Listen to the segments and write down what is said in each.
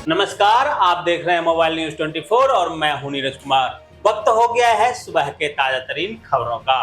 नमस्कार, आप देख रहे हैं मोबाइल न्यूज 24 और मैं हूं नीरज कुमार। वक्त हो गया है सुबह के ताजा तरीन खबरों का।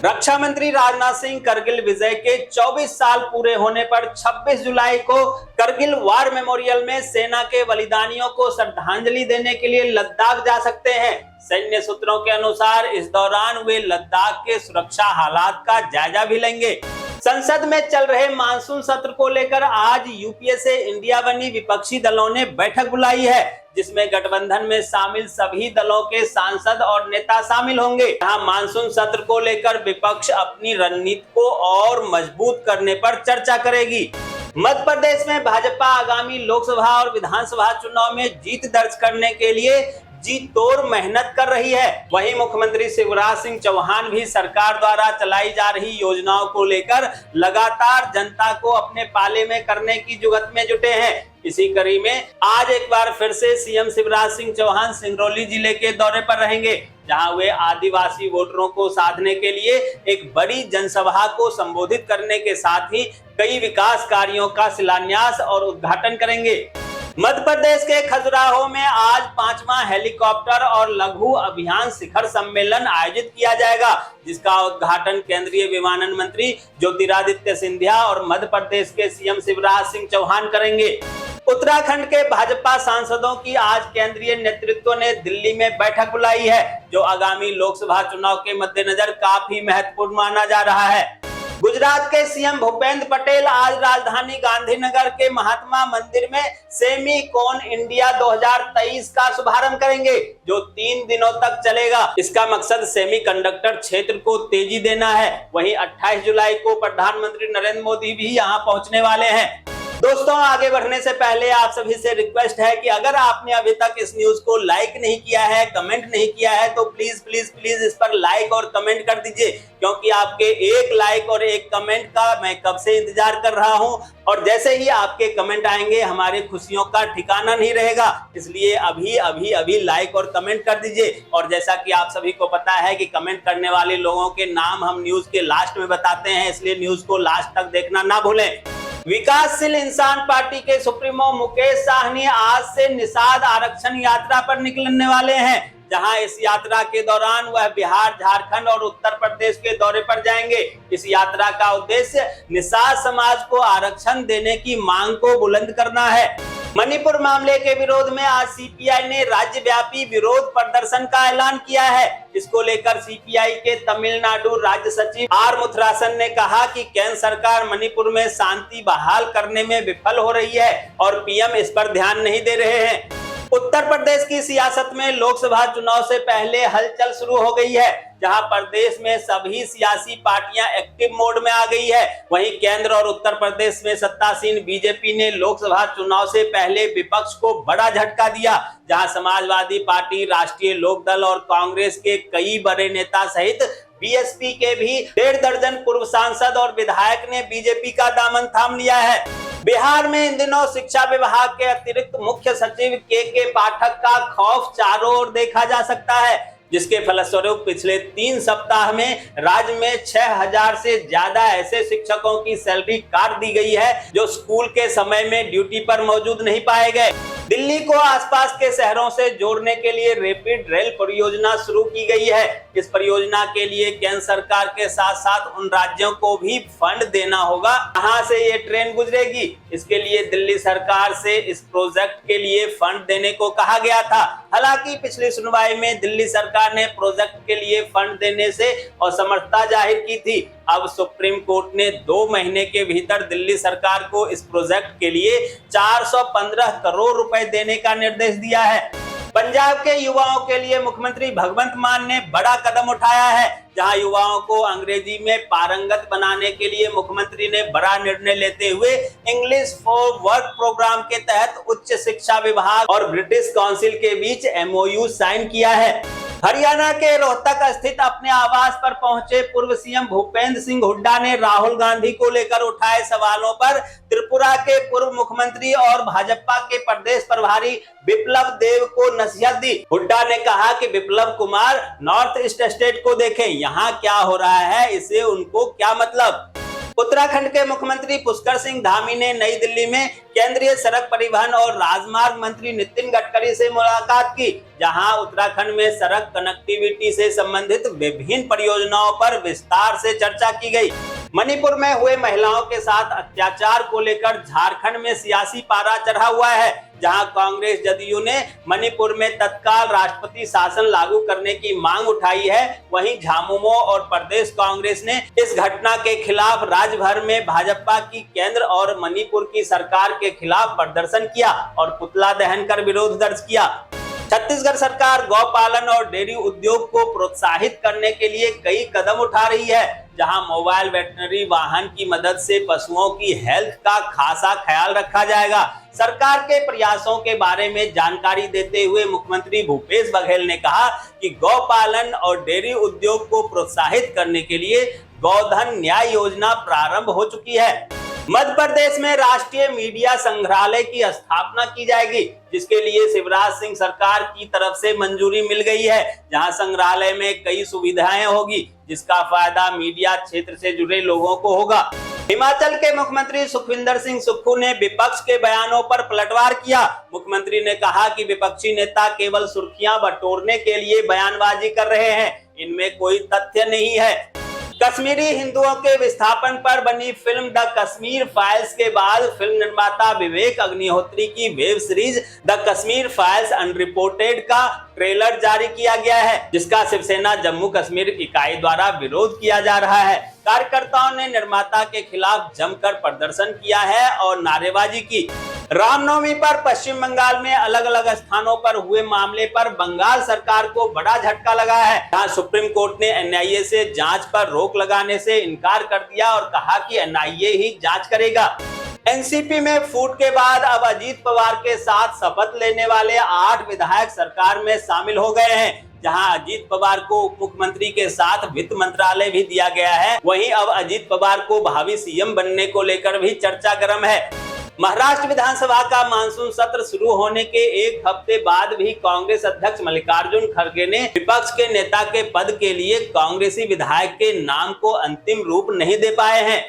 रक्षा मंत्री राजनाथ सिंह करगिल विजय के 24 साल पूरे होने पर 26 जुलाई को करगिल वार मेमोरियल में सेना के बलिदानियों को श्रद्धांजलि देने के लिए लद्दाख जा सकते हैं। सैन्य सूत्रों के अनुसार इस दौरान वे लद्दाख के सुरक्षा हालात का जायजा भी लेंगे। संसद में चल रहे मानसून सत्र को लेकर आज यूपीए से इंडिया बनी विपक्षी दलों ने बैठक बुलाई है, जिसमें गठबंधन में शामिल सभी दलों के सांसद और नेता शामिल होंगे। यहाँ मानसून सत्र को लेकर विपक्ष अपनी रणनीति को और मजबूत करने पर चर्चा करेगी। मध्य प्रदेश में भाजपा आगामी लोकसभा और विधानसभा चुनाव में जीत दर्ज करने के लिए जी तोड़ मेहनत कर रही है। वहीं मुख्यमंत्री शिवराज सिंह चौहान भी सरकार द्वारा चलाई जा रही योजनाओं को लेकर लगातार जनता को अपने पाले में करने की जुगत में जुटे हैं। इसी कड़ी में आज एक बार फिर से सीएम शिवराज सिंह चौहान सिंगरौली जिले के दौरे पर रहेंगे, जहां वे आदिवासी वोटरों को साधने के लिए एक बड़ी जनसभा को संबोधित करने के साथ ही कई विकास कार्यों का शिलान्यास और उद्घाटन करेंगे। मध्य प्रदेश के खजुराहो में आज 5वां हेलीकॉप्टर और लघु अभियान शिखर सम्मेलन आयोजित किया जाएगा, जिसका उद्घाटन केंद्रीय विमानन मंत्री ज्योतिरादित्य सिंधिया और मध्य प्रदेश के सीएम शिवराज सिंह चौहान करेंगे। उत्तराखंड के भाजपा सांसदों की आज केंद्रीय नेतृत्व ने दिल्ली में बैठक बुलाई है, जो आगामी लोकसभा चुनाव के मद्देनजर काफी महत्वपूर्ण माना जा रहा है। गुजरात के सीएम भूपेंद्र पटेल आज राजधानी गांधीनगर के महात्मा मंदिर में सेमी कॉन इंडिया 2023 का शुभारंभ करेंगे, जो 3 दिनों तक चलेगा। इसका मकसद सेमीकंडक्टर क्षेत्र को तेजी देना है। वहीं 28 जुलाई को प्रधानमंत्री नरेंद्र मोदी भी यहां पहुंचने वाले हैं। दोस्तों, आगे बढ़ने से पहले आप सभी से रिक्वेस्ट है कि अगर आपने अभी तक इस न्यूज को लाइक नहीं किया है, कमेंट नहीं किया है, तो प्लीज प्लीज प्लीज इस पर लाइक और कमेंट कर दीजिए, क्योंकि आपके एक लाइक और एक कमेंट का मैं कब से इंतजार कर रहा हूं और जैसे ही आपके कमेंट आएंगे हमारी खुशियों का ठिकाना नहीं रहेगा। इसलिए अभी अभी अभी लाइक और कमेंट कर दीजिए। और जैसा कि आप सभी को पता है कि कमेंट करने वाले लोगों के नाम हम न्यूज के लास्ट में बताते हैं, इसलिए न्यूज को लास्ट तक देखना ना भूलें। विकासशील इंसान पार्टी के सुप्रीमो मुकेश साहनी आज से निषाद आरक्षण यात्रा पर निकलने वाले हैं, जहां इस यात्रा के दौरान वह बिहार, झारखंड और उत्तर प्रदेश के दौरे पर जाएंगे। इस यात्रा का उद्देश्य निषाद समाज को आरक्षण देने की मांग को बुलंद करना है। मणिपुर मामले के विरोध में आज सीपीआई ने राज्यव्यापी विरोध प्रदर्शन का ऐलान किया है। इसको लेकर सीपीआई के तमिलनाडु राज्य सचिव आर मुथुरासन ने कहा कि केंद्र सरकार मणिपुर में शांति बहाल करने में विफल हो रही है और पीएम इस पर ध्यान नहीं दे रहे हैं। उत्तर प्रदेश की सियासत में लोकसभा चुनाव से पहले हलचल शुरू हो गई है, जहां प्रदेश में सभी सियासी पार्टियां एक्टिव मोड में आ गई है। वहीं केंद्र और उत्तर प्रदेश में सत्तासीन बीजेपी ने लोकसभा चुनाव से पहले विपक्ष को बड़ा झटका दिया, जहां समाजवादी पार्टी, राष्ट्रीय लोकदल और कांग्रेस के कई बड़े नेता सहित बीएसपी के भी 1.5 दर्जन पूर्व सांसद और विधायक ने बीजेपी का दामन थाम लिया है। बिहार में इन दिनों शिक्षा विभाग के अतिरिक्त मुख्य सचिव के पाठक का खौफ चारों ओर देखा जा सकता है, जिसके फलस्वरूप पिछले 3 सप्ताह में राज्य में 6000 से ज्यादा ऐसे शिक्षकों की सैलरी काट दी गई है, जो स्कूल के समय में ड्यूटी पर मौजूद नहीं पाए गए। दिल्ली को आसपास के शहरों से जोड़ने के लिए रैपिड रेल परियोजना शुरू की गई है। इस परियोजना के लिए केंद्र सरकार के साथ साथ उन राज्यों को भी फंड देना होगा जहां से ये ट्रेन गुजरेगी। इसके लिए दिल्ली सरकार से इस प्रोजेक्ट के लिए फंड देने को कहा गया था। हालांकि पिछली सुनवाई में दिल्ली सरकार ने प्रोजेक्ट के लिए फंड देने से असमर्थता जाहिर की थी। अब सुप्रीम कोर्ट ने 2 महीने के भीतर दिल्ली सरकार को इस प्रोजेक्ट के लिए 415 करोड़ रुपए देने का निर्देश दिया है। पंजाब के युवाओं के लिए मुख्यमंत्री भगवंत मान ने बड़ा कदम उठाया है, जहां युवाओं को अंग्रेजी में पारंगत बनाने के लिए मुख्यमंत्री ने बड़ा निर्णय लेते हुए इंग्लिश फॉर वर्क प्रोग्राम के तहत उच्च शिक्षा विभाग और ब्रिटिश काउंसिल के बीच एमओयू साइन किया है। हरियाणा के रोहतक स्थित अपने आवास पर पहुंचे पूर्व सीएम भूपेंद्र सिंह हुड्डा ने राहुल गांधी को लेकर उठाए सवालों पर त्रिपुरा के पूर्व मुख्यमंत्री और भाजपा के प्रदेश प्रभारी बिप्लब देब को नसीहत दी। हुड्डा ने कहा कि Biplab Kumar north east state को देखें, यहाँ क्या हो रहा है इससे उनको क्या मतलब। उत्तराखंड के मुख्यमंत्री पुष्कर सिंह धामी ने नई दिल्ली में केंद्रीय सड़क परिवहन और राजमार्ग मंत्री नितिन गडकरी से मुलाकात की, जहां उत्तराखंड में सड़क कनेक्टिविटी से संबंधित विभिन्न परियोजनाओं पर विस्तार से चर्चा की गई। मणिपुर में हुए महिलाओं के साथ अत्याचार को लेकर झारखंड में सियासी पारा चढ़ा हुआ है, जहां कांग्रेस जदयू ने मणिपुर में तत्काल राष्ट्रपति शासन लागू करने की मांग उठाई है। वहीं झामुमो और प्रदेश कांग्रेस ने इस घटना के खिलाफ राज्य भर में भाजपा की केंद्र और मणिपुर की सरकार के खिलाफ प्रदर्शन किया और पुतला दहन कर विरोध दर्ज किया। छत्तीसगढ़ सरकार गौपालन और डेयरी उद्योग को प्रोत्साहित करने के लिए कई कदम उठा रही है, जहां मोबाइल वेटरनरी वाहन की मदद से पशुओं की हेल्थ का खासा ख्याल रखा जाएगा। सरकार के प्रयासों के बारे में जानकारी देते हुए मुख्यमंत्री भूपेश बघेल ने कहा कि गौपालन और डेयरी उद्योग को प्रोत्साहित करने के लिए गौधन न्याय योजना प्रारंभ हो चुकी है। मध्य प्रदेश में राष्ट्रीय मीडिया संग्रहालय की स्थापना की जाएगी, जिसके लिए शिवराज सिंह सरकार की तरफ से मंजूरी मिल गई है, जहां संग्रहालय में कई सुविधाएं होगी, जिसका फायदा मीडिया क्षेत्र से जुड़े लोगों को होगा। हिमाचल के मुख्यमंत्री सुखविंदर सिंह सुक्खू ने विपक्ष के बयानों पर पलटवार किया। मुख्यमंत्री ने कहा कि विपक्षी नेता केवल सुर्खियां बटोरने के लिए बयानबाजी कर रहे हैं, इनमें कोई तथ्य नहीं है। कश्मीरी हिंदुओं के विस्थापन पर बनी फिल्म द कश्मीर फाइल्स के बाद फिल्म निर्माता विवेक अग्निहोत्री की web series the Kashmir files unreported का ट्रेलर जारी किया गया है, जिसका शिवसेना जम्मू कश्मीर इकाई द्वारा विरोध किया जा रहा है। कार्यकर्ताओं ने निर्माता के खिलाफ जमकर प्रदर्शन किया है और नारेबाजी की। रामनवमी पर पश्चिम बंगाल में अलग अलग स्थानों पर हुए मामले पर बंगाल सरकार को बड़ा झटका लगा है, जहां सुप्रीम कोर्ट ने एनआईए से जांच पर रोक लगाने से इनकार कर दिया और कहा कि एनआईए ही जांच करेगा। एनसीपी में फूट के बाद अब अजीत पवार के साथ शपथ लेने वाले 8 विधायक सरकार में शामिल हो गए हैं, जहां अजीत पवार को उप मुख्यमंत्री के साथ वित्त मंत्रालय भी दिया गया है। वहीं अब अजीत पवार को भावी सीएम बनने को लेकर भी चर्चा गर्म है। महाराष्ट्र विधानसभा का मानसून सत्र शुरू होने के एक हफ्ते बाद भी कांग्रेस अध्यक्ष मल्लिकार्जुन खड़गे ने विपक्ष के नेता के पद के लिए कांग्रेसी विधायक के नाम को अंतिम रूप नहीं दे पाए हैं।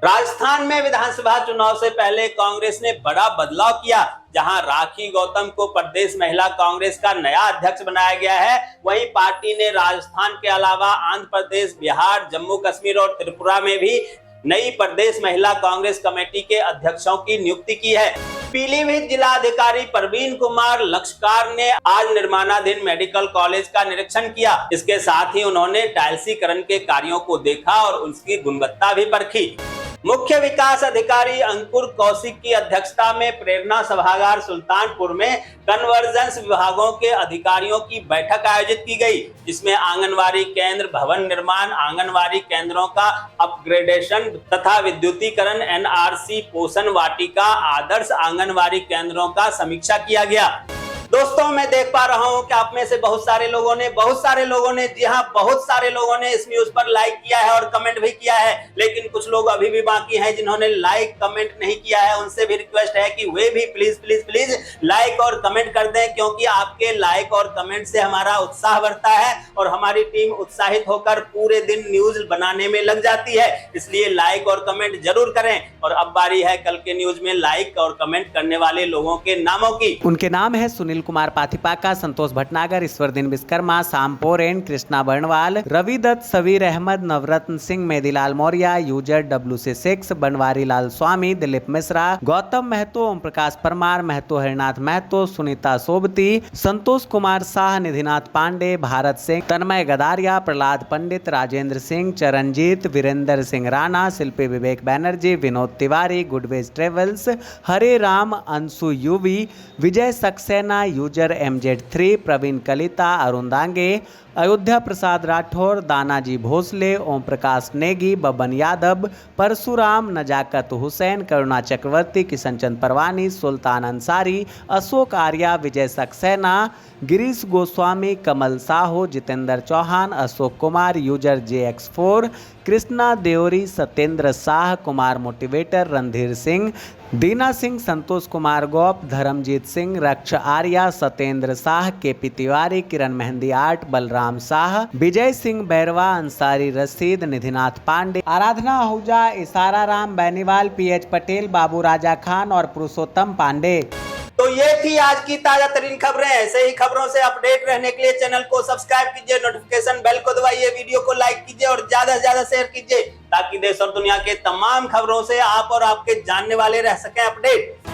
राजस्थान में विधानसभा चुनाव से पहले कांग्रेस ने बड़ा बदलाव किया, जहां राखी गौतम को प्रदेश महिला कांग्रेस का नया अध्यक्ष बनाया गया है। वहीं पार्टी ने राजस्थान के अलावा आंध्र प्रदेश, बिहार, जम्मू कश्मीर और त्रिपुरा में भी नई प्रदेश महिला कांग्रेस कमेटी के अध्यक्षों की नियुक्ति की है। पीलीभीत जिलाधिकारी प्रवीण कुमार लक्षकार ने आज निर्माणाधीन मेडिकल कॉलेज का निरीक्षण किया। इसके साथ ही उन्होंने टाइल्सीकरण के कार्यों को देखा और उसकी गुणवत्ता भी परखी। मुख्य विकास अधिकारी अंकुर कौशिक की अध्यक्षता में प्रेरणा सभागार सुल्तानपुर में कन्वर्जेंस विभागों के अधिकारियों की बैठक आयोजित की गई, जिसमें आंगनवाड़ी केंद्र भवन निर्माण, आंगनवाड़ी केंद्रों का अपग्रेडेशन तथा विद्युतीकरण, एनआरसी, पोषण वाटिका, आदर्श आंगनवाड़ी केंद्रों का समीक्षा किया गया। दोस्तों, मैं देख पा रहा हूं कि आप में से बहुत सारे लोगों ने जी हाँ, बहुत सारे लोगों ने इस न्यूज पर लाइक किया है और कमेंट भी किया है, लेकिन कुछ लोग अभी भी बाकी हैं जिन्होंने लाइक कमेंट नहीं किया है। उनसे भी रिक्वेस्ट है कि वे भी प्लीज लाइक और कमेंट कर दें, क्योंकि आपके लाइक और कमेंट से हमारा उत्साह बढ़ता है और हमारी टीम उत्साहित होकर पूरे दिन न्यूज बनाने में लग जाती है। इसलिए लाइक और कमेंट जरूर करें। और अब बारी है कल के न्यूज में लाइक और कमेंट करने वाले लोगों के नामों की। उनके नाम है सुनील कुमार पाथिपाका, संतोष भटनागर, ईश्वरदीन विश्वकर्मा, शाम पोरेन, कृष्णा बर्णवाल, रवि दत्त, सबीर अहमद, नवरत्न सिंह, मेदीलाल मौर्य, यूजर WC6, बनवारी लाल स्वामी, दिलीप मिश्रा, गौतम महतो, ओम प्रकाश परमार, महतो हरिनाथ महतो, सुनीता सोबती, संतोष कुमार शाह, निधिनाथ पांडे, भारत सिंह, तन्मय गदारिया, प्रहलाद पंडित, राजेंद्र सिंह, चरणजीत, वीरेंद्र सिंह राणा, शिल्पी विवेक बैनर्जी, विनोद तिवारी, गुडवेज ट्रेवल्स, हरे राम, अंशु यूवी, विजय Saxena, user MZ3, Praveen Kalita, Arun Dange, Ayodhya Prasad Rathore, Danaji Bhosle, Om Prakash Negi, Baban Yadav, Parshuram, Nazakat Hussain, Karuna Chakraborty, Kishan Chand Parwani, Sultan Ansari, Ashok Arya, Vijay Saxena, Girish Goswami, Kamal Sahu, Jitendra Chauhan, Ashok Kumar, user JX4, Krishna Deori, Satyendra Shah, Kumar motivator, Randhir Singh, Deena Singh, Santosh Kumar Gope, Dharamjeet Singh, Raksh Arya, Satyendra Shah, KP Tiwari, Kiran mehndi art, Balram Shah, Vijay Singh Bairwa, Ansari Rashid, Nidhinath Pandey, Aradhana Ahuja, Ishara Ram Beniwal, pH Patel, बाबू राजा खान और पुरुषोत्तम पांडे। तो ये थी आज की ताजा तरीन खबरें। ऐसे ही खबरों से अपडेट रहने के लिए चैनल को सब्सक्राइब कीजिए, नोटिफिकेशन बेल को दबाइए, वीडियो को लाइक कीजिए और ज्यादा से ज्यादा शेयर कीजिए ताकि देश और दुनिया के तमाम खबरों से आप और आपके जानने वाले रह सकें अपडेट।